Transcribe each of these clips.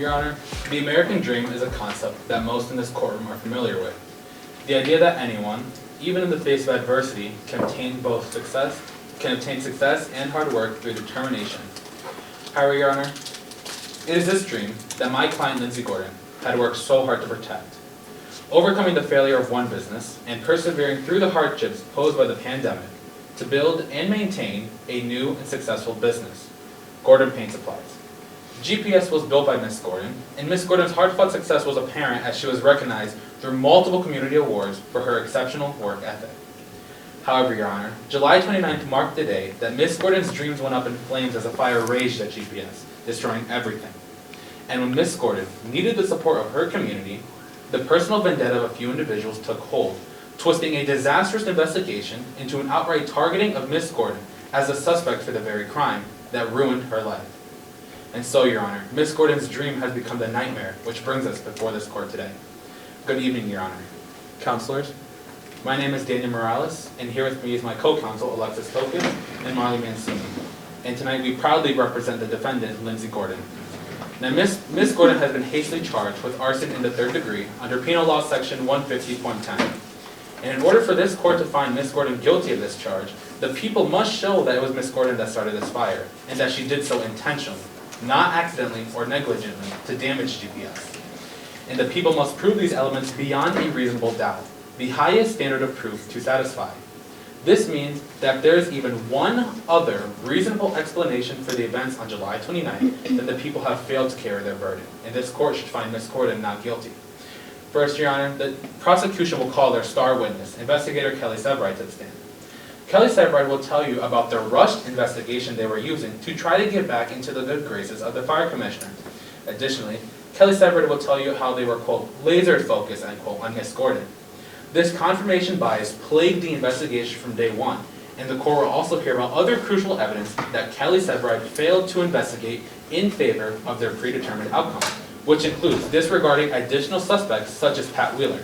Your Honor, the American dream is a concept that most in this courtroom are familiar with. The idea that anyone, even in the face of adversity, can obtain success and hard work through determination. However, Your Honor, it is this dream that my client Lindsay Gordon had worked so hard to protect. Overcoming the failure of one business and persevering through the hardships posed by the pandemic to build and maintain a new and successful business, Gordon Paint Supplies. GPS was built by Miss Gordon, and Miss Gordon's hard-fought success was apparent as she was recognized through multiple community awards for her exceptional work ethic. However, Your Honor, July 29th marked the day that Miss Gordon's dreams went up in flames as a fire raged at GPS, destroying everything. And when Miss Gordon needed the support of her community, the personal vendetta of a few individuals took hold, twisting a disastrous investigation into an outright targeting of Miss Gordon as a suspect for the very crime that ruined her life. And so, Your Honor, Miss Gordon's dream has become the nightmare which brings us before this court today. Good evening, Your Honor. Counselors, my name is Daniel Morales, and here with me is my co-counsel, Alexis Token and Marley Mancini. And tonight we proudly represent the defendant, Lindsay Gordon. Now, Miss Gordon has been hastily charged with arson in the third degree under Penal Law Section 150.10. And in order for this court to find Miss Gordon guilty of this charge, the people must show that it was Miss Gordon that started this fire, and that she did so intentionally, not accidentally or negligently, to damage GPS. And the people must prove these elements beyond a reasonable doubt, the highest standard of proof to satisfy. This means that if there is even one other reasonable explanation for the events on July 29th, then the people have failed to carry their burden, and this court should find Miss Gordon not guilty. First, Your Honor, the prosecution will call their star witness, Investigator Kelly Sebright, to the stand. Kelly Sebright will tell you about the rushed investigation they were using to try to get back into the good graces of the fire commissioner. Additionally, Kelly Sebright will tell you how they were, quote, laser focused, end quote, on Miss Gordon. This confirmation bias plagued the investigation from day one, and the court will also hear about other crucial evidence that Kelly Sebright failed to investigate in favor of their predetermined outcome, which includes disregarding additional suspects such as Pat Wheeler.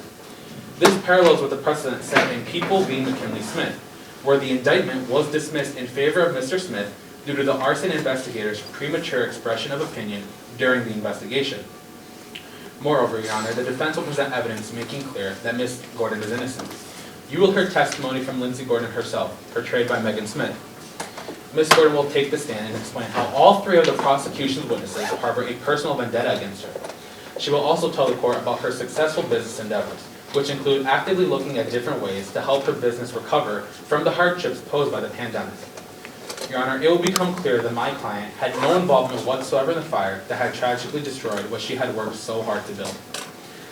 This parallels with the precedent set in People v. McKinley Smith, where the indictment was dismissed in favor of Mr. Smith due to the arson investigator's premature expression of opinion during the investigation. Moreover, Your Honor, the defense will present evidence making clear that Ms. Gordon is innocent. You will hear testimony from Lindsay Gordon herself, portrayed by Megan Smith. Ms. Gordon will take the stand and explain how all three of the prosecution's witnesses harbor a personal vendetta against her. She will also tell the court about her successful business endeavors, which include actively looking at different ways to help her business recover from the hardships posed by the pandemic. Your Honor, it will become clear that my client had no involvement whatsoever in the fire that had tragically destroyed what she had worked so hard to build.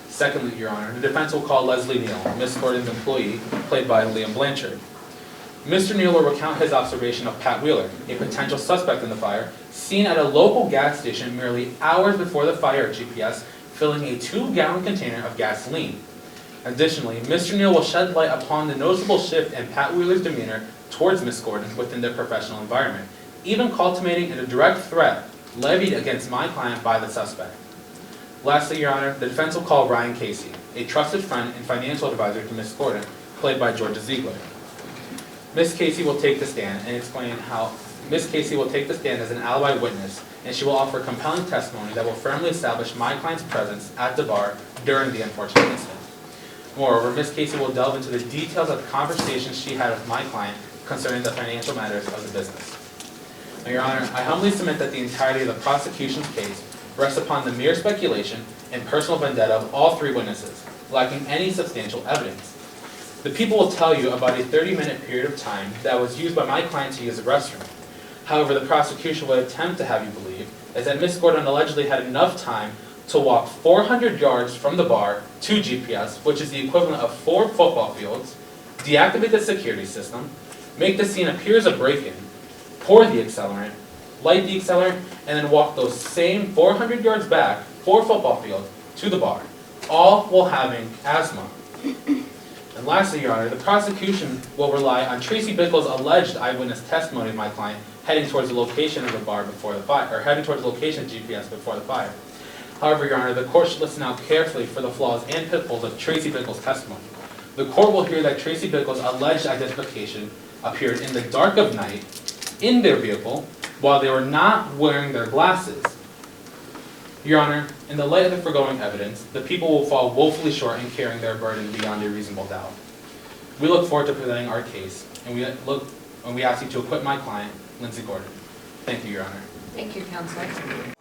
Secondly, Your Honor, the defense will call Leslie Neal, Ms. Gordon's employee, played by Liam Blanchard. Mr. Neal will recount his observation of Pat Wheeler, a potential suspect in the fire, seen at a local gas station merely hours before the fire at GPS, filling a 2-gallon container of gasoline. Additionally, Mr. Neal will shed light upon the noticeable shift in Pat Wheeler's demeanor towards Ms. Gordon within their professional environment, even culminating in a direct threat levied against my client by the suspect. Lastly, Your Honor, the defense will call Ryan Casey, a trusted friend and financial advisor to Ms. Gordon, played by Georgia Ziegler. Ms. Casey will take the stand and explain how Ms. Casey will take the stand as an alibi witness, and she will offer compelling testimony that will firmly establish my client's presence at the bar during the unfortunate incident. Moreover, Ms. Casey will delve into the details of the conversations she had with my client concerning the financial matters of the business. Now, Your Honor, I humbly submit that the entirety of the prosecution's case rests upon the mere speculation and personal vendetta of all three witnesses, lacking any substantial evidence. The people will tell you about a 30-minute period of time that was used by my client to use the restroom. However, the prosecution would attempt to have you believe is that Ms. Gordon allegedly had enough time to walk 400 yards from the bar to GPS, which is the equivalent of 4 football fields, deactivate the security system, make the scene appear as a break-in, pour the accelerant, light the accelerant, and then walk those same 400 yards back, 4 football fields, to the bar, all while having asthma. And lastly, Your Honor, the prosecution will rely on Tracy Bickle's alleged eyewitness testimony of my client heading towards the location of the bar before the fire, or heading towards the location of GPS before the fire. However, Your Honor, the court should listen out carefully for the flaws and pitfalls of Tracy Bickle's testimony. The court will hear that Tracy Bickle's alleged identification appeared in the dark of night, in their vehicle, while they were not wearing their glasses. Your Honor, in the light of the foregoing evidence, the people will fall woefully short in carrying their burden beyond a reasonable doubt. We look forward to presenting our case, and we ask you to acquit my client, Lindsay Gordon. Thank you, Your Honor. Thank you, Counselor.